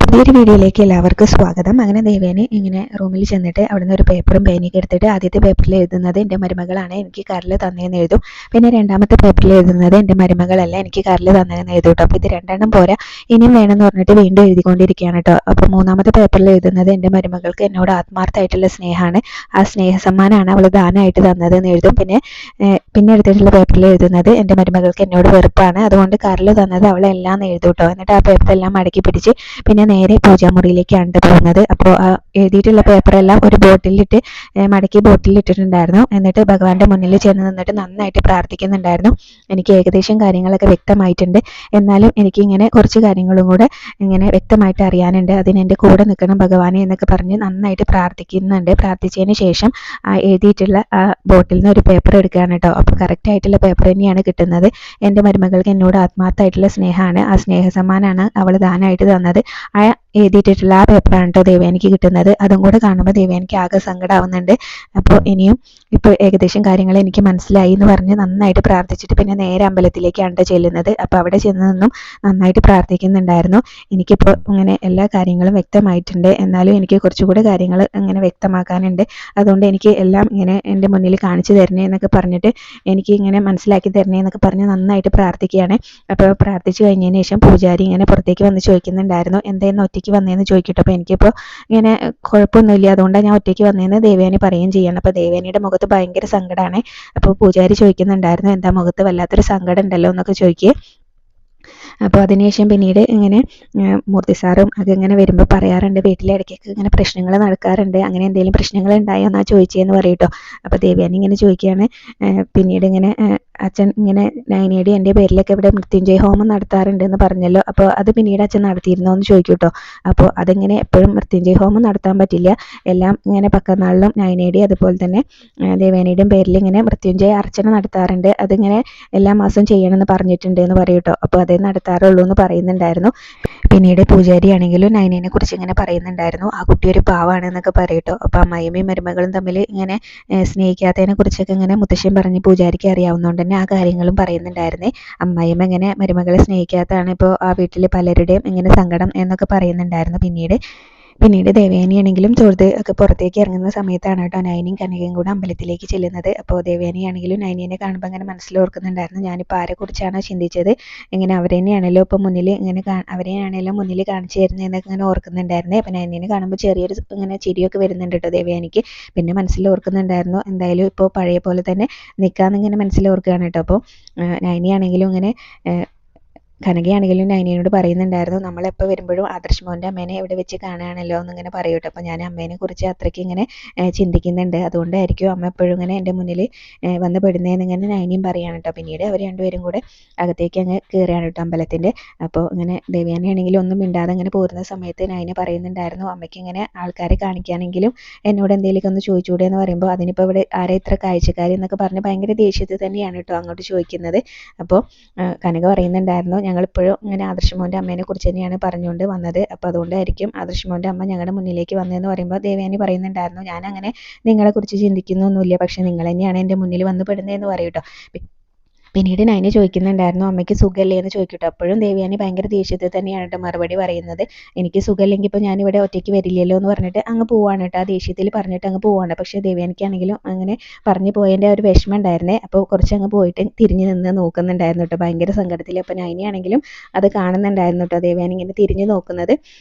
പുതിയൊരു വീഡിയോയിലേക്ക് എല്ലാവർക്കും സ്വാഗതം. അങ്ങനെ ദേവേനി ഇങ്ങനെ റൂമിൽ ചെന്നിട്ട് അവിടുന്ന് ഒരു പേപ്പറും പേനയൊക്കെ എടുത്തിട്ട് ആദ്യത്തെ പേപ്പറിൽ എഴുതുന്നത് എൻ്റെ മരുമകളാണ് എനിക്ക് കാറിൽ തന്നതെന്ന് എഴുതും. പിന്നെ രണ്ടാമത്തെ പേപ്പറിൽ എഴുതുന്നത് എൻ്റെ മരുമകളല്ല എനിക്ക് കാറിൽ തന്നതെന്ന് എഴുതും കേട്ടോ. അപ്പോൾ ഇത് രണ്ടെണ്ണം പോരാ, ഇനിയും വേണമെന്ന് പറഞ്ഞിട്ട് വീണ്ടും എഴുതിക്കൊണ്ടിരിക്കുകയാണ് കേട്ടോ. അപ്പോൾ മൂന്നാമത്തെ പേപ്പറിൽ എഴുതുന്നത് എൻ്റെ മരുമകൾക്ക് എന്നോട് ആത്മാർത്ഥമായിട്ടുള്ള സ്നേഹമാണ്, ആ സ്നേഹസമ്മാനമാണ് അവൾ ദാനമായിട്ട് തന്നതെന്ന് എഴുതും. പിന്നെ എടുത്തിട്ടുള്ള പേപ്പറിൽ എഴുതുന്നത് എൻ്റെ മരുമകൾക്ക് എന്നോട് വെറുപ്പാണ്, അതുകൊണ്ട് കാറിൽ തന്നത് അവളെല്ലാം എഴുതും കേട്ടോ. എന്നിട്ട് ആ പേപ്പറെല്ലാം മടക്കി പിടിച്ച് പിന്നെ നേരെ പൂജാമുറിയിലേക്കാണ് പോകുന്നത്. അപ്പോൾ എഴുതിയിട്ടുള്ള പേപ്പറെല്ലാം ഒരു ബോട്ടിലിട്ട് മടക്കി ബോട്ടിലിട്ടിട്ടുണ്ടായിരുന്നു. എന്നിട്ട് ഭഗവാന്റെ മുന്നിൽ ചെന്ന് നിന്നിട്ട് നന്നായിട്ട് പ്രാർത്ഥിക്കുന്നുണ്ടായിരുന്നു. എനിക്ക് ഏകദേശം കാര്യങ്ങളൊക്കെ വ്യക്തമായിട്ടുണ്ട്, എന്നാലും എനിക്ക് ഇങ്ങനെ കുറച്ച് കാര്യങ്ങളും കൂടെ ഇങ്ങനെ വ്യക്തമായിട്ട് അറിയാനുണ്ട്, അതിന് എൻ്റെ കൂടെ നിൽക്കണം ഭഗവാനെ എന്നൊക്കെ പറഞ്ഞ് നന്നായിട്ട് പ്രാർത്ഥിക്കുന്നുണ്ട്. പ്രാർത്ഥിച്ചതിന് ശേഷം എഴുതിയിട്ടുള്ള ആ ബോട്ടിൽ നിന്ന് ഒരു പേപ്പർ എടുക്കുകയാണ് കേട്ടോ. അപ്പോൾ കറക്റ്റ് ആയിട്ടുള്ള പേപ്പർ തന്നെയാണ് കിട്ടുന്നത്. എൻ്റെ മരുമകൾക്ക് എന്നോട് ആത്മാർത്ഥമായിട്ടുള്ള സ്നേഹമാണ്, ആ സ്നേഹസമ്മാനമാണ് അവൾ ദാനമായിട്ട് തന്നത്. ആ എഴുതിയിട്ടുള്ള ആ പേപ്പറാണ് കേട്ടോ ദേവേനിക്ക് കിട്ടുന്നത്. അതും കൂടെ കാണുമ്പോൾ ദേവേനിക്ക് ആകെ സങ്കടമാവുന്നുണ്ട്. അപ്പോൾ ഇപ്പോൾ ഏകദേശം കാര്യങ്ങൾ എനിക്ക് മനസ്സിലായി എന്ന് പറഞ്ഞ് നന്നായിട്ട് പ്രാർത്ഥിച്ചിട്ട് പിന്നെ നേരെ അമ്പലത്തിലേക്കാണ് കേട്ടോ ചെല്ലുന്നത്. അപ്പോൾ അവിടെ ചെന്ന് നിന്നും നന്നായിട്ട് പ്രാർത്ഥിക്കുന്നുണ്ടായിരുന്നു. എനിക്കിപ്പോൾ ഇങ്ങനെ എല്ലാ കാര്യങ്ങളും വ്യക്തമായിട്ടുണ്ട്, എന്നാലും എനിക്ക് കുറച്ചുകൂടെ കാര്യങ്ങൾ ഇങ്ങനെ വ്യക്തമാക്കാനുണ്ട്, അതുകൊണ്ട് എനിക്ക് എല്ലാം ഇങ്ങനെ എൻ്റെ മുന്നിൽ കാണിച്ചു തരണേ എന്നൊക്കെ പറഞ്ഞിട്ട് എനിക്ക് ഇങ്ങനെ മനസ്സിലാക്കി തരണേ എന്നൊക്കെ പറഞ്ഞ് നന്നായിട്ട് പ്രാർത്ഥിക്കുകയാണ്. അപ്പോൾ പ്രാർത്ഥിച്ചു കഴിഞ്ഞതിന് ശേഷം പൂജാരി ഇങ്ങനെ പുറത്തേക്ക് വന്ന് ചോദിക്കുന്നുണ്ടായിരുന്നു, എന്തായിരുന്നു ഒറ്റയ്ക്ക് വന്നതെന്ന് ചോദിക്കട്ടെ. അപ്പോൾ എനിക്കിപ്പോൾ ഇങ്ങനെ കുഴപ്പമൊന്നുമില്ല, അതുകൊണ്ടാണ് ഞാൻ ഒറ്റയ്ക്ക് വന്നതെന്ന് ദേവേനി പറയുകയും ചെയ്യണം. അപ്പോൾ ദേവേനിയുടെ മുഖത്ത് ഭയങ്കര സങ്കടമാണ്. അപ്പോൾ പൂജാരി ചോദിക്കുന്നുണ്ടായിരുന്നു, എന്താ മുഖത്ത് വല്ലാത്തൊരു സങ്കടം ഉണ്ടല്ലോ എന്നൊക്കെ ചോദിക്കുക. അപ്പോൾ അതിനുശേഷം പിന്നീട് ഇങ്ങനെ മൂർത്തി സാറും അതിങ്ങനെ വരുമ്പോൾ പറയാറുണ്ട്, വീട്ടിലെ ഇടയ്ക്കൊക്കെ ഇങ്ങനെ പ്രശ്നങ്ങൾ നടക്കാറുണ്ട്, അങ്ങനെ എന്തെങ്കിലും പ്രശ്നങ്ങൾ ഉണ്ടായോ എന്നാ ചോദിച്ചതെന്ന് പറയും കേട്ടോ. അപ്പോൾ ദേവയാനി ഇങ്ങനെ ചോദിക്കുകയാണ്, പിന്നീട് ഇങ്ങനെ അച്ഛൻ ഇങ്ങനെ നൈനയുടെ എൻ്റെ പേരിലൊക്കെ ഇവിടെ മൃത്യുഞ്ജയ ഹോമം നടത്താറുണ്ട് എന്ന് പറഞ്ഞല്ലോ, അപ്പോൾ അത് പിന്നീട് അച്ഛൻ നടത്തിയിരുന്നോ എന്ന് ചോദിക്കും കേട്ടോ. അപ്പോൾ അതിങ്ങനെ എപ്പോഴും മൃത്യുഞ്ജയ ഹോമം നടത്താൻ പറ്റില്ല, എല്ലാം ഇങ്ങനെ പക്കനാളിലും നൈനയുടെ അതുപോലെ തന്നെ ദേവേനയുടെയും പേരിൽ ഇങ്ങനെ മൃത്യുഞ്ജയ അർച്ചന നടത്താറുണ്ട്, അതിങ്ങനെ എല്ലാ മാസവും ചെയ്യണമെന്ന് പറഞ്ഞിട്ടുണ്ട് എന്ന് പറയും കേട്ടോ. അപ്പോൾ അതേ നടത്താറുള്ളൂ എന്ന് പറയുന്നുണ്ടായിരുന്നു. പിന്നീട് പൂജാരി ആണെങ്കിലും നൈനയെ കുറിച്ച് ഇങ്ങനെ പറയുന്നുണ്ടായിരുന്നു, ആ കുട്ടി ഒരു പാവാണ് എന്നൊക്കെ പറയട്ടോ. അപ്പോൾ അമ്മായിയമ്മയും മരുമകളും തമ്മിൽ ഇങ്ങനെ സ്നേഹിക്കാത്തതിനെ കുറിച്ചൊക്കെ ഇങ്ങനെ മുത്തശ്ശൻ പറഞ്ഞ് പൂജാരിക്ക് അറിയാവുന്നതുകൊണ്ട് തന്നെ ആ കാര്യങ്ങളും പറയുന്നുണ്ടായിരുന്നേ. അമ്മായിയമ്മ ഇങ്ങനെ മരുമകളെ സ്നേഹിക്കാത്തതാണ് ഇപ്പോൾ ആ വീട്ടിൽ പലരുടെയും ഇങ്ങനെ സങ്കടം എന്നൊക്കെ പറയുന്നുണ്ടായിരുന്നു. പിന്നീട് ദേവയാനിയാണെങ്കിലും തൊഴുത് ഒക്കെ പുറത്തേക്ക് ഇറങ്ങുന്ന സമയത്താണ് കേട്ടോ നൈനയും കനകയും കൂടെ അമ്പലത്തിലേക്ക് ചെല്ലുന്നത്. അപ്പോൾ ദേവയാനിയാണെങ്കിലും നൈനിയെ കാണുമ്പോൾ അങ്ങനെ മനസ്സിലോർക്കുന്നുണ്ടായിരുന്നു, ഞാനിപ്പോൾ ആരെക്കുറിച്ചാണോ ചിന്തിച്ചത്, ഇങ്ങനെ അവരെ തന്നെയാണല്ലോ ഇപ്പോൾ മുന്നിൽ ഇങ്ങനെ അവരെയാണല്ലോ മുന്നിൽ കാണിച്ചു തരുന്നതെന്നൊക്കെ ഇങ്ങനെ ഓർക്കുന്നുണ്ടായിരുന്നേ. അപ്പോൾ നൈനിയെ കാണുമ്പോൾ ചെറിയൊരു ഇങ്ങനെ ചിരിയൊക്കെ വരുന്നുണ്ട് കേട്ടോ ദേവയാനിക്ക്. പിന്നെ മനസ്സിലോർക്കുന്നുണ്ടായിരുന്നു, എന്തായാലും ഇപ്പോൾ പഴയ പോലെ തന്നെ നിൽക്കാമെന്നിങ്ങനെ മനസ്സിലോർക്കുകയാണ് കേട്ടോ. അപ്പോൾ നൈനിയാണെങ്കിലും ഇങ്ങനെ കനകയാണെങ്കിലും നൈനയോട് പറയുന്നുണ്ടായിരുന്നു, നമ്മളെപ്പോൾ വരുമ്പോഴും ആദർശ് മോൻ്റെ അമ്മേനെ എവിടെ വെച്ച് കാണുകയാണല്ലോ എന്നിങ്ങനെ പറയൂട്ടോ. അപ്പോൾ ഞാൻ അമ്മേനെ കുറിച്ച് അത്രയ്ക്ക് ഇങ്ങനെ ചിന്തിക്കുന്നുണ്ട്, അതുകൊണ്ടായിരിക്കും അമ്മ എപ്പോഴും ഇങ്ങനെ എൻ്റെ മുന്നിൽ വന്ന് പെടുന്നതെന്നിങ്ങനെ നൈനയും പറയുകയാണ് കേട്ടോ. പിന്നീട് അവർ രണ്ടുപേരും കൂടെ അകത്തേക്ക് അങ്ങ് കയറുകയാണ് കേട്ടോ അമ്പലത്തിൻ്റെ. അപ്പോൾ ഇങ്ങനെ ദേവയാനിയാണെങ്കിലും ഒന്നും മിണ്ടാതെ ഇങ്ങനെ പോരുന്ന സമയത്ത് നൈന പറയുന്നുണ്ടായിരുന്നു, അമ്മയ്ക്ക് ഇങ്ങനെ ആൾക്കാരെ കാണിക്കാനെങ്കിലും എന്നോട് എന്തെങ്കിലുമൊക്കെ ഒന്ന് ചോദിച്ചുകൂടെ എന്ന് പറയുമ്പോൾ അതിനിപ്പോൾ ഇവിടെ ആരെ ഇത്ര കാഴ്ചക്കാരി എന്നൊക്കെ പറഞ്ഞ് ഭയങ്കര ദേഷ്യത്തിൽ തന്നെയാണ് കേട്ടോ അങ്ങോട്ട് ചോദിക്കുന്നത്. അപ്പോൾ കനക പറയുന്നുണ്ടായിരുന്നു, ഞങ്ങളിപ്പോഴും ഇങ്ങനെ ആദർശ് മോൻ്റെ അമ്മേനെ കുറിച്ച് തന്നെയാണ് പറഞ്ഞുകൊണ്ട് വന്നത്, അപ്പോൾ അതുകൊണ്ടായിരിക്കും ആദർശ് മോൻ്റെ അമ്മ ഞങ്ങളുടെ മുന്നിലേക്ക് വന്നതെന്ന് പറയുമ്പോൾ ദേവയാനി പറയുന്നുണ്ടായിരുന്നു, ഞാൻ അങ്ങനെ നിങ്ങളെക്കുറിച്ച് ചിന്തിക്കുന്നൊന്നുമില്ല, പക്ഷെ നിങ്ങൾ തന്നെയാണ് എൻ്റെ മുന്നിൽ വന്ന് പെടുന്നതെന്ന് പറയും കേട്ടോ. പിന്നീട് നൈന ചോദിക്കുന്നുണ്ടായിരുന്നു, അമ്മയ്ക്ക് സുഖമല്ലേ എന്ന് ചോദിക്കട്ടോ. അപ്പോഴും ദേവയാനി ഭയങ്കര ദേഷ്യത്തിൽ തന്നെയാണ് കേട്ടോ മറുപടി പറയുന്നത്, എനിക്ക് സുഖമില്ലെങ്കിൽ ഇപ്പോൾ ഞാനിവിടെ ഒറ്റയ്ക്ക് വരില്ലല്ലോ എന്ന് പറഞ്ഞിട്ട് അങ്ങ് പോവാണ് കേട്ടോ. ആ ദേഷ്യത്തിൽ പറഞ്ഞിട്ട് അങ്ങ് പോവാണ്. പക്ഷേ ദേവയാനിക്കാണെങ്കിലും അങ്ങനെ പറഞ്ഞു പോയതിൻ്റെ ഒരു വിഷമം ഉണ്ടായിരുന്നേ. അപ്പോൾ കുറച്ച് അങ്ങ് പോയിട്ട് തിരിഞ്ഞ് നിന്ന് നോക്കുന്നുണ്ടായിരുന്നു കേട്ടോ ഭയങ്കര സങ്കടത്തിൽ. അപ്പോൾ നൈനയാണെങ്കിലും അത് കാണുന്നുണ്ടായിരുന്നു കേട്ടോ ദേവയാനി ഇങ്ങനെ തിരിഞ്ഞ് നോക്കുന്നത്.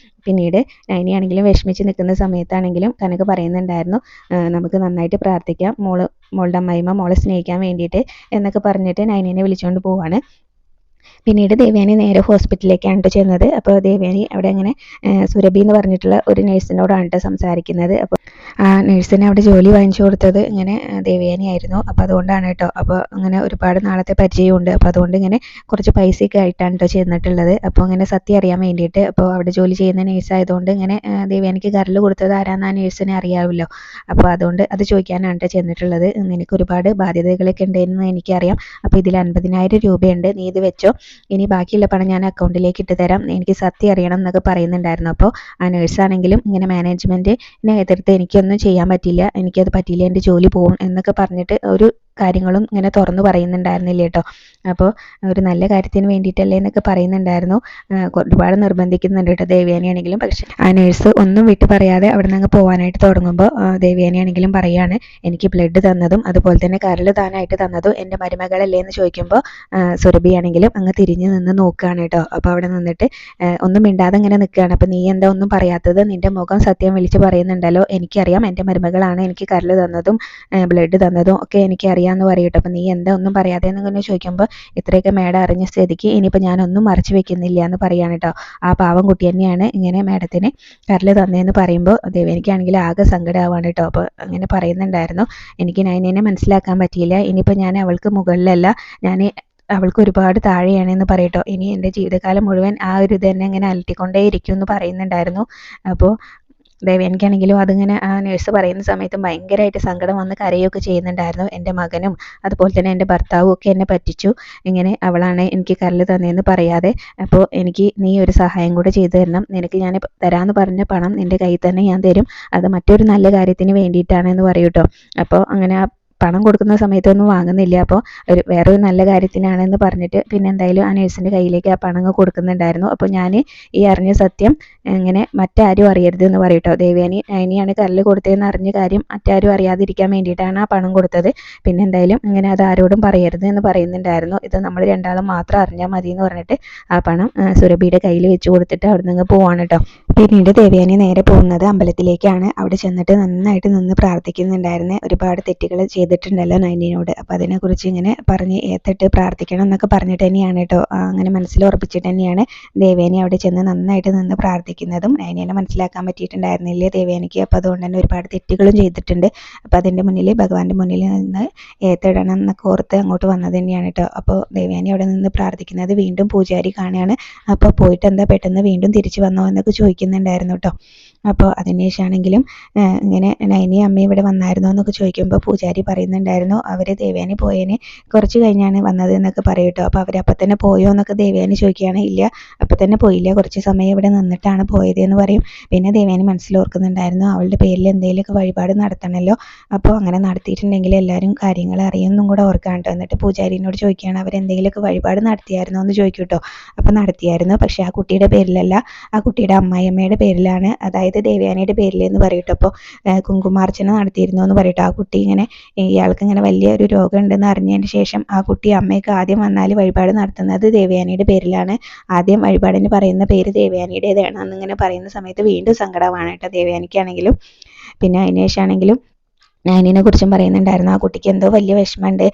പിന്നീട് നൈനയാണെങ്കിലും വിഷമിച്ച് നിൽക്കുന്ന സമയത്താണെങ്കിലും കനക പറയുന്നുണ്ടായിരുന്നു, നമുക്ക് നന്നായിട്ട് പ്രാർത്ഥിക്കാം, മോളുടെ അമ്മായിമ്മ മോളെ സ്നേഹിക്കാൻ വേണ്ടിയിട്ട് എന്നൊക്കെ പറഞ്ഞിട്ട് നൈനയെ വിളിച്ചുകൊണ്ട് പോവാണ്. പിന്നീട് ദേവയാനി നേരെ ഹോസ്പിറ്റലിലേക്കാണ് കേട്ടോ ചെന്നത്. അപ്പോൾ ദേവയാനി അവിടെ അങ്ങനെ സുരഭി എന്ന് പറഞ്ഞിട്ടുള്ള ഒരു നഴ്സിനോടാണ് കേട്ടോ സംസാരിക്കുന്നത്. അപ്പോൾ ആ നഴ്സിന് അവിടെ ജോലി വാങ്ങിച്ചു കൊടുത്തത് ഇങ്ങനെ ദേവയാനി ആയിരുന്നു. അപ്പോൾ അതുകൊണ്ടാണ് കേട്ടോ. അപ്പോൾ അങ്ങനെ ഒരുപാട് നാളത്തെ പരിചയമുണ്ട്. അപ്പോൾ അതുകൊണ്ട് ഇങ്ങനെ കുറച്ച് പൈസയൊക്കെ ആയിട്ടാണ് കേട്ടോ ചെന്നിട്ടുള്ളത്. അപ്പോൾ അങ്ങനെ സത്യം അറിയാൻ വേണ്ടിയിട്ട്, അപ്പോൾ അവിടെ ജോലി ചെയ്യുന്ന നേഴ്സായതുകൊണ്ട് ഇങ്ങനെ ദേവയാനിക്ക് കരൽ കൊടുത്തത് ആരാന്ന് ആ നേഴ്സിനെ അറിയാമല്ലോ. അപ്പോൾ അതുകൊണ്ട് അത് ചോദിക്കാനാണ് കേട്ടോ ചെന്നിട്ടുള്ളത്. നിനക്ക് ഒരുപാട് ബാധ്യതകളൊക്കെ ഉണ്ടെന്ന് എനിക്കറിയാം, അപ്പോൾ ഇതിൽ 50,000 രൂപയുണ്ട്, നീ ഇത് വെച്ചോ, ഇനി ബാക്കിയുള്ള പണം ഞാൻ അക്കൗണ്ടിലേക്ക് ഇട്ട് തരാം, എനിക്ക് സത്യം അറിയണം എന്നൊക്കെ പറയുന്നുണ്ടായിരുന്നു. അപ്പോൾ ആ നേഴ്സാണെങ്കിലും ഇങ്ങനെ മാനേജ്മെൻറ്റിനെ എതിർത്ത് എനിക്കൊന്നും ചെയ്യാൻ പറ്റില്ല, എനിക്കത് പറ്റില്ല, എൻ്റെ ജോലി പോകും എന്നൊക്കെ പറഞ്ഞിട്ട് ഒരു കാര്യങ്ങളും ഇങ്ങനെ തുറന്നു പറയുന്നുണ്ടായിരുന്നില്ല കേട്ടോ. അപ്പോൾ ഒരു നല്ല കാര്യത്തിന് വേണ്ടിയിട്ടല്ലേ എന്നൊക്കെ പറയുന്നുണ്ടായിരുന്നു. ഒരുപാട് നിർബന്ധിക്കുന്നുണ്ട് കേട്ടോ ദേവയാനിയാണെങ്കിലും. പക്ഷെ ആ നേഴ്സ് ഒന്നും വിട്ടു പറയാതെ അവിടെ നിന്ന് പോകാനായിട്ട് തുടങ്ങുമ്പോൾ ദേവയാനിയാണെങ്കിലും പറയാണ്, എനിക്ക് ബ്ലഡ് തന്നതും അതുപോലെ തന്നെ കരൾ താനായിട്ട് തന്നതും എൻ്റെ മരുമകളല്ലേ എന്ന് ചോദിക്കുമ്പോൾ സുരഭിയാണെങ്കിലും അങ്ങ് തിരിഞ്ഞു നിന്ന് നോക്കുകയാണ് കേട്ടോ. അപ്പോൾ അവിടെ നിന്നിട്ട് ഒന്നും മിണ്ടാതെ ഇങ്ങനെ നിൽക്കുകയാണ്. അപ്പോൾ നീ എന്താ ഒന്നും പറയാത്തത്? നിൻ്റെ മുഖം സത്യം വിളിച്ച് പറയുന്നുണ്ടല്ലോ, എനിക്കറിയാം എൻ്റെ മരുമകളാണ് എനിക്ക് കരൾ തന്നതും ബ്ലഡ് തന്നതും ഒക്കെ എനിക്കറിയാമെന്ന് പറയും കേട്ടോ. അപ്പോൾ നീ എന്താ ഒന്നും പറയാതെ എന്നിങ്ങനെ ചോദിക്കുമ്പോൾ ഇത്രയൊക്കെ മേഡം അറിഞ്ഞ സ്ഥിതിക്ക് ഇനിയിപ്പോൾ ഞാനൊന്നും മറച്ചു വെക്കുന്നില്ല എന്ന് പറയാണ് കേട്ടോ. ആ പാവം കുട്ടി തന്നെയാണ് ഇങ്ങനെ മേഡത്തിന് കരൾ തന്നതെന്ന് പറയുമ്പോൾ ദേവയാനിക്കാണെങ്കിൽ ആകെ സങ്കടമാവാണ് കേട്ടോ. അപ്പോൾ അങ്ങനെ പറയുന്നുണ്ടായിരുന്നു, എനിക്ക് നൈനേനെ മനസ്സിലാക്കാൻ പറ്റിയില്ല, ഇനിയിപ്പോൾ ഞാൻ അവൾക്ക് മുകളിലല്ല, ഞാൻ അവൾക്ക് ഒരുപാട് താഴെയാണ് എന്ന് പറയട്ടോ. ഇനി എൻ്റെ ജീവിതകാലം മുഴുവൻ ആ ഒരു ഇത് തന്നെ ഇങ്ങനെ അലട്ടിക്കൊണ്ടേ ഇരിക്കും എന്ന് പറയുന്നുണ്ടായിരുന്നു. അപ്പോൾ ദേവയാനിക്കാണെങ്കിലും അതിങ്ങനെ ആ നേഴ്സ് പറയുന്ന സമയത്ത് ഭയങ്കരമായിട്ട് സങ്കടം വന്ന് കരയൊക്കെ ചെയ്യുന്നുണ്ടായിരുന്നു. എൻ്റെ മകനും അതുപോലെ തന്നെ എൻ്റെ ഭർത്താവും ഒക്കെ എന്നെ പറ്റിച്ചു, ഇങ്ങനെ അവളാണ് എനിക്ക് കരൾ തന്നതെന്ന് പറയാതെ. അപ്പോൾ എനിക്ക് നീ ഒരു സഹായം കൂടെ ചെയ്തു തരണം, നിനക്ക് ഞാൻ തരാമെന്ന് പറഞ്ഞ പണം നിൻ്റെ കയ്യിൽ തന്നെ ഞാൻ തരും, അത് മറ്റൊരു നല്ല കാര്യത്തിന് വേണ്ടിയിട്ടാണ് എന്ന് പറയും കേട്ടോ. അപ്പോൾ അങ്ങനെ പണം കൊടുക്കുന്ന സമയത്തൊന്നും വാങ്ങുന്നില്ല. അപ്പോൾ വേറൊരു നല്ല കാര്യത്തിനാണെന്ന് പറഞ്ഞിട്ട് പിന്നെ എന്തായാലും ആ നേഴ്സിൻ്റെ കയ്യിലേക്ക് ആ പണം കൊടുക്കുന്നുണ്ടായിരുന്നു. അപ്പോൾ ഞാൻ ഈ അറിഞ്ഞ സത്യം ഇങ്ങനെ മറ്റാരും അറിയരുത് എന്ന് പറയും കേട്ടോ. ദേവയാനി നൈനിയാണ് കല്ല് കൊടുത്തതെന്ന് അറിഞ്ഞ കാര്യം മറ്റാരും അറിയാതിരിക്കാൻ വേണ്ടിയിട്ടാണ് ആ പണം കൊടുത്തത്. പിന്നെ എന്തായാലും ഇങ്ങനെ അത് ആരോടും പറയരുത് എന്ന് പറയുന്നുണ്ടായിരുന്നു. ഇത് നമ്മൾ രണ്ടാളും മാത്രം അറിഞ്ഞാൽ മതി എന്ന് പറഞ്ഞിട്ട് ആ പണം സുരഭിയുടെ കയ്യിൽ വെച്ച് കൊടുത്തിട്ട് അവിടെ നിന്ന് പോവാണ് കേട്ടോ. പിന്നീട് ദേവയാനി നേരെ പോകുന്നത് അമ്പലത്തിലേക്കാണ്. അവിടെ ചെന്നിട്ട് നന്നായിട്ട് നിന്ന് പ്രാർത്ഥിക്കുന്നുണ്ടായിരുന്നേ. ഒരുപാട് തെറ്റുകൾ ചെയ്തിട്ടുണ്ടല്ലോ നൈനിയോട്, അപ്പോൾ അതിനെക്കുറിച്ച് ഇങ്ങനെ പറഞ്ഞ് ഏത്തിട്ട് പ്രാർത്ഥിക്കണം എന്നൊക്കെ പറഞ്ഞിട്ട് തന്നെയാണ് കേട്ടോ, അങ്ങനെ മനസ്സിൽ ഉറപ്പിച്ചിട്ട് തന്നെയാണ് ദേവയാനി അവിടെ ചെന്ന് നന്നായിട്ട് നിന്ന് പ്രാർത്ഥിക്കുന്നതും. നൈനിയെ മനസ്സിലാക്കാൻ പറ്റിയിട്ടുണ്ടായിരുന്നില്ലേ ദേവയാനിക്ക്. അപ്പോൾ അതുകൊണ്ട് തന്നെ ഒരുപാട് തെറ്റുകളും ചെയ്തിട്ടുണ്ട്. അപ്പോൾ അതിൻ്റെ മുന്നിൽ ഭഗവാന്റെ മുന്നിൽ നിന്ന് ഏത്തിടണം എന്നൊക്കെ ഓർത്ത് അങ്ങോട്ട് വന്നത് തന്നെയാണ് കേട്ടോ. അപ്പോൾ ദേവയാനി അവിടെ നിന്ന് പ്രാർത്ഥിക്കുന്നത് വീണ്ടും പൂജാരി കാണുകയാണ്. അപ്പോൾ പോയിട്ട് എന്താ പെട്ടെന്ന് വീണ്ടും തിരിച്ചു വന്നോ എന്നൊക്കെ ചോദിക്കുന്നുണ്ടായിരുന്നു കേട്ടോ. അപ്പോൾ അതിനുശേഷമാണെങ്കിലും ഇങ്ങനെ നൈനി അമ്മ ഇവിടെ വന്നായിരുന്നോ എന്നൊക്കെ ചോദിക്കുമ്പോൾ പൂജാരി പറയുന്നുണ്ടായിരുന്നു, അവർ ദേവയാനി പോയതിന് കുറച്ച് കഴിഞ്ഞാണ് വന്നത് എന്നൊക്കെ പറയും കേട്ടോ. അപ്പോൾ അവരപ്പം തന്നെ പോയോ എന്നൊക്കെ ദേവയാനി ചോദിക്കുകയാണ്. ഇല്ല, അപ്പം തന്നെ പോയില്ല, കുറച്ച് സമയം ഇവിടെ നിന്നിട്ടാണ് പോയത് എന്ന് പറയും. പിന്നെ ദേവയാനി മനസ്സിലോർക്കുന്നുണ്ടായിരുന്നു, അവളുടെ പേരിൽ എന്തെങ്കിലുമൊക്കെ വഴിപാട് നടത്തണമല്ലോ, അപ്പോൾ അങ്ങനെ നടത്തിയിട്ടുണ്ടെങ്കിൽ എല്ലാവരും കാര്യങ്ങൾ അറിയുമെന്നും കൂടെ ഓർക്കാൻ കേട്ടോ. എന്നിട്ട് പൂജാരിനോട് ചോദിക്കുകയാണ്, അവരെന്തെങ്കിലുമൊക്കെ വഴിപാട് നടത്തിയായിരുന്നോ എന്ന് ചോദിക്കും കേട്ടോ. അപ്പോൾ നടത്തിയായിരുന്നു, പക്ഷേ ആ കുട്ടിയുടെ പേരിലല്ല, ആ കുട്ടിയുടെ അമ്മായിയമ്മയുടെ പേരിലാണ്, അതായത് ദേവയാനിയുടെ പേരിൽ എന്ന് പറയട്ടോ. അപ്പോൾ കുങ്കുമാർച്ചന നടത്തിയിരുന്നു എന്ന് പറയട്ടോ. ആ കുട്ടി ഇങ്ങനെ ഇയാൾക്ക് ഇങ്ങനെ വലിയൊരു രോഗം ഉണ്ടെന്ന് അറിഞ്ഞതിന് ശേഷം ആ കുട്ടി അമ്മയ്ക്ക് ആദ്യം വന്നാൽ വഴിപാട് നടത്തുന്നത് ദേവയാനിയുടെ പേരിലാണ്, ആദ്യം വഴിപാടിന് പറയുന്ന പേര് ദേവയാനിയുടേതാണ് എന്നിങ്ങനെ പറയുന്ന സമയത്ത് വീണ്ടും സങ്കടമാണ് കേട്ടോ ദേവയാനിക്കാണെങ്കിലും. പിന്നെ അതിന് ശേഷമാണെങ്കിലും നൈനിനെ കുറിച്ചും പറയുന്നുണ്ടായിരുന്നു, ആ കുട്ടിക്ക് എന്തോ വലിയ വിഷമമുണ്ട്,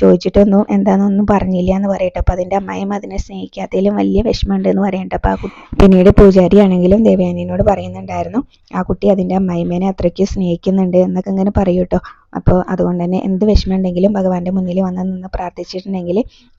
ചോദിച്ചിട്ടൊന്നും എന്താണെന്നൊന്നും പറഞ്ഞില്ല എന്ന് പറയട്ടെ. അപ്പോൾ അതിൻ്റെ അമ്മായിയും അതിനെ സ്നേഹിക്കാത്തതിലും വലിയ വിഷമമുണ്ട് എന്ന് പറയട്ടെ. അപ്പോൾ ആ കുട്ടി പിന്നീട് പൂജാരി ആണെങ്കിലും ദേവയാനിയോട് പറയുന്നുണ്ടായിരുന്നു, ആ കുട്ടി അതിൻ്റെ അമ്മായിമ്മേനെ അത്രയ്ക്ക് സ്നേഹിക്കുന്നുണ്ട് എന്നൊക്കെ ഇങ്ങനെ പറയും കേട്ടോ. അപ്പോൾ അതുകൊണ്ട് തന്നെ എന്ത് വിഷമമുണ്ടെങ്കിലും ഭഗവാന്റെ മുന്നിൽ വന്ന് നിന്ന് പ്രാർത്ഥിച്ചിട്ടുണ്ടെങ്കിൽ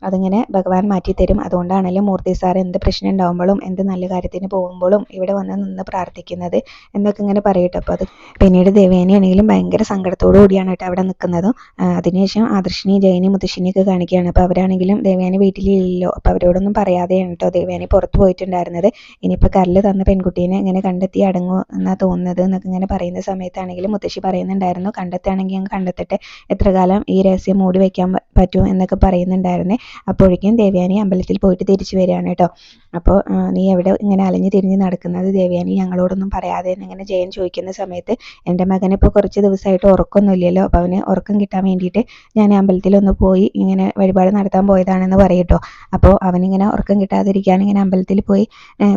അതിങ്ങനെ ഭഗവാൻ മാറ്റിത്തരും. അതുകൊണ്ടാണല്ലോ മൂർത്തി സാർ എന്ത് പ്രശ്നം ഉണ്ടാകുമ്പോഴും എന്ത് നല്ല കാര്യത്തിന് പോകുമ്പോഴും ഇവിടെ വന്ന് നിന്ന് പ്രാർത്ഥിക്കുന്നത് എന്നൊക്കെ ഇങ്ങനെ പറയട്ടെ. അപ്പോൾ അത് പിന്നീട് ദേവയാനി ആണെങ്കിലും ഭയങ്കര സങ്കടത്തോടു കൂടിയാണ് കേട്ടോ അവിടെ നിൽക്കുന്നതും. അതിനുശേഷം ആദർശിനി ജയനി മുത്തശ്ശിനിയൊക്കെ കാണിക്കുകയാണ്. അപ്പോൾ അവരാണെങ്കിലും ദേവയാനി വീട്ടിലില്ലല്ലോ, അപ്പോൾ അവരോടൊന്നും പറയാതെയാണ് കേട്ടോ ദേവയാനി പുറത്ത് പോയിട്ടുണ്ടായിരുന്നത്. ഇനിയിപ്പോൾ കല്ല് തന്ന പെൺകുട്ടീനെ ഇങ്ങനെ കണ്ടെത്തി അടങ്ങും എന്നാണ് തോന്നുന്നത് എന്നൊക്കെ ഇങ്ങനെ പറയുന്ന സമയത്താണെങ്കിലും മുത്തശ്ശി പറയുന്നുണ്ടായിരുന്നു, കണ്ടെത്തുകയാണെങ്കിൽ കണ്ടെത്തട്ടെ, എത്ര കാലം ഈ രഹസ്യം മൂടി വയ്ക്കാൻ പറ്റും എന്നൊക്കെ പറയുന്നുണ്ടായിരുന്നേ. അപ്പോഴേക്കും ദേവയാനി അമ്പലത്തിൽ പോയിട്ട് തിരിച്ചു വരികയാണ് കേട്ടോ. അപ്പോൾ നീ എവിടെ ഇങ്ങനെ അലഞ്ഞു തിരിഞ്ഞ് നടക്കുന്നത് ദേവയാനി, ഞങ്ങളോടൊന്നും പറയാതെ എന്നിങ്ങനെ ജയൻ ചോദിക്കുന്ന സമയത്ത് എൻ്റെ മകനിപ്പോൾ കുറച്ച് ദിവസമായിട്ട് ഉറക്കമൊന്നുമില്ലല്ലോ, അപ്പോൾ അവന് ഉറക്കം കിട്ടാൻ വേണ്ടിയിട്ട് ഞാൻ അമ്പലത്തിലൊന്ന് പോയി ഇങ്ങനെ വഴിപാട് നടത്താൻ പോയതാണെന്ന് പറയും കേട്ടോ. അപ്പോൾ അവനിങ്ങനെ ഉറക്കം കിട്ടാതിരിക്കാൻ ഇങ്ങനെ അമ്പലത്തിൽ പോയി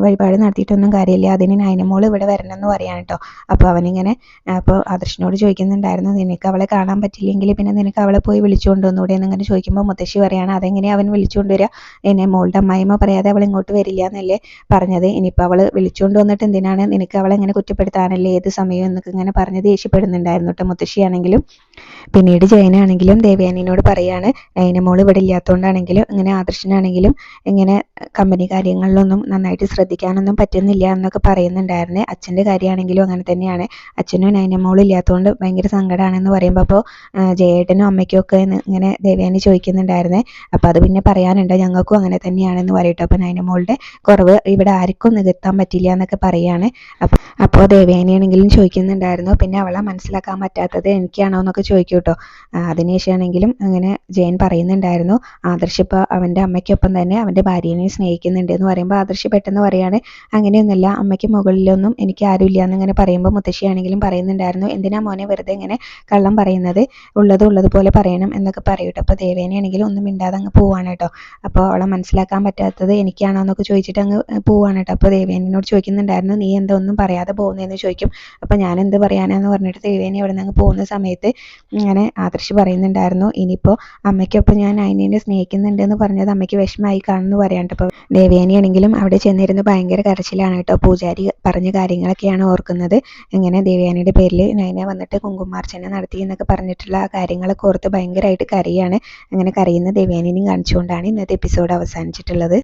വഴിപാട് നടത്തിയിട്ടൊന്നും കാര്യമില്ല, അതിന് നൈനമോൾ ഇവിടെ വരണം എന്ന് പറയാൻ കേട്ടോ. അപ്പോൾ അവനിങ്ങനെ അപ്പോൾ ആദർശിനോട് ചോദിക്കുന്നുണ്ടായിരുന്നു, നിനക്ക് അവളെ കാണാൻ പറ്റില്ലെങ്കിൽ പിന്നെ നിനക്ക് അവളെ പോയി വിളിച്ചുകൊണ്ടുവന്നൂടെ എന്നിങ്ങനെ ചോദിക്കുമ്പോൾ മുത്തശ്ശി പറയാണ്, അതെങ്ങനെയാണ് അവൻ വിളിച്ചുകൊണ്ട് വരിക, എന്നെ മോളുടെ അമ്മായിമ്മ പറയാതെ അവൾ ഇങ്ങോട്ട് വരില്ല എന്നല്ലേ പറഞ്ഞത്, ഇനിയിപ്പോൾ അവൾ വിളിച്ചുകൊണ്ട് വന്നിട്ട് എന്തിനാണ്, നിനക്ക് അവളെ ഇങ്ങനെ കുറ്റപ്പെടുത്താനല്ലേ ഏത് സമയം എന്നൊക്കെ ഇങ്ങനെ പറഞ്ഞ് ദേഷ്യപ്പെടുന്നുണ്ടായിരുന്നു കേട്ടോ മുത്തശ്ശിയാണെങ്കിലും. പിന്നീട് ജയനാണെങ്കിലും ദേവയാനിയോട് പറയാണ്, നൈനമോൾ ഇവിടെ ഇല്ലാത്തതുകൊണ്ടാണെങ്കിലും ഇങ്ങനെ ആദർശനാണെങ്കിലും ഇങ്ങനെ കമ്പനി കാര്യങ്ങളിലൊന്നും നന്നായിട്ട് ശ്രദ്ധിക്കാനൊന്നും പറ്റുന്നില്ല എന്നൊക്കെ പറയുന്നുണ്ടായിരുന്നേ. അച്ഛൻ്റെ കാര്യമാണെങ്കിലും അങ്ങനെ തന്നെയാണ്, അച്ഛനും നൈനമോളും ഇല്ലാത്തതുകൊണ്ട് ഭയങ്കര സങ്കടമാണെന്ന് പറയുമ്പോൾ അപ്പോൾ ജയേട്ടനും അമ്മയ്ക്കും ഒക്കെ ഇങ്ങനെ ദേവയാനി ചോദിക്കുന്നുണ്ടായിരുന്നേ. അപ്പോൾ അത് പിന്നെ പറയാനുണ്ടോ, ഞങ്ങൾക്കും അങ്ങനെ തന്നെയാണെന്ന് പറയട്ടോ. അപ്പോൾ നൈനമോളുടെ കുറവ് ഇവിടെ ആർക്കും നികത്താൻ പറ്റില്ല എന്നൊക്കെ പറയാണ്. അപ്പോൾ ദേവയാനിയാണെങ്കിലും ചോദിക്കുന്നുണ്ടായിരുന്നു, പിന്നെ അവളെ മനസ്സിലാക്കാൻ പറ്റാത്തത് എനിക്കാണോ എന്നൊക്കെ ചോദിക്കും കേട്ടോ. അതിനുശേഷമാണെങ്കിലും അങ്ങനെ ജയൻ പറയുന്നുണ്ടായിരുന്നു ആദർശ് ഇപ്പോൾ അവൻ്റെ അമ്മയ്ക്കൊപ്പം തന്നെ അവൻ്റെ ഭാര്യനെ സ്നേഹിക്കുന്നുണ്ട് എന്ന് പറയുമ്പോൾ ആദർശ് പെട്ടെന്ന് പറയാണ് അങ്ങനെയൊന്നുമില്ല, അമ്മയ്ക്ക് മുകളിലൊന്നും എനിക്ക് ആരുമില്ല എന്നിങ്ങനെ പറയുമ്പോൾ മുത്തശ്ശിയാണെങ്കിലും പറയുന്നുണ്ടായിരുന്നു എന്തിനാ മോനെ വെറുതെ ഇങ്ങനെ കള്ളം പറയുന്നത്, ഉള്ളതുപോലെ പറയണം എന്നൊക്കെ പറയൂട്ടോ. അപ്പോൾ ദേവേനയാണെങ്കിലും ഒന്നും മിണ്ടാതെ അങ്ങ് പോവാണ് കേട്ടോ. അപ്പോൾ അവളെ മനസ്സിലാക്കാൻ പറ്റാത്തത് എനിക്കാണോ എന്നൊക്കെ ചോദിച്ചിട്ട് അങ്ങ് പോവാണ് കേട്ടോ. അപ്പോൾ ദേവേനോട് ചോദിക്കുന്നുണ്ടായിരുന്നു നീ എന്താ ഒന്നും പറയാതെ പോകുന്നതെന്ന് ചോദിക്കും. അപ്പോൾ ഞാൻ എന്ത് പറയാനാന്ന് പറഞ്ഞിട്ട് ദേവേനി അവിടെ നിന്ന് അങ്ങ് പോകുന്ന സമയത്ത് ഇങ്ങനെ ആദർശ് പറയുന്നുണ്ടായിരുന്നു ഇനിയിപ്പോൾ അമ്മയ്ക്കൊപ്പം ഞാൻ നയനേനെ സ്നേഹിക്കുന്നുണ്ട് എന്ന് പറഞ്ഞത് അമ്മയ്ക്ക് വിഷമമായി കാണുമെന്ന് പറയാണ്ട്. അപ്പോൾ ദേവയാനിയാണെങ്കിലും അവിടെ ചെന്നിരുന്ന് ഭയങ്കര കരച്ചിലാണ് കേട്ടോ. പൂജാരി പറഞ്ഞ കാര്യങ്ങളൊക്കെയാണ് ഓർക്കുന്നത്. ഇങ്ങനെ ദേവയാനിയുടെ പേരിൽ നയന വന്നിട്ട് കുങ്കുമാർച്ചന നടത്തി എന്നൊക്കെ പറഞ്ഞിട്ടുള്ള ആ കാര്യങ്ങളൊക്കെ ഓർത്ത് ഭയങ്കരമായിട്ട് കരയാണ്. അങ്ങനെ കരയുന്ന ദേവയാനിനെയും കാണിച്ചുകൊണ്ടാണ് ഇന്നത്തെ എപ്പിസോഡ് അവസാനിച്ചിട്ടുള്ളത്.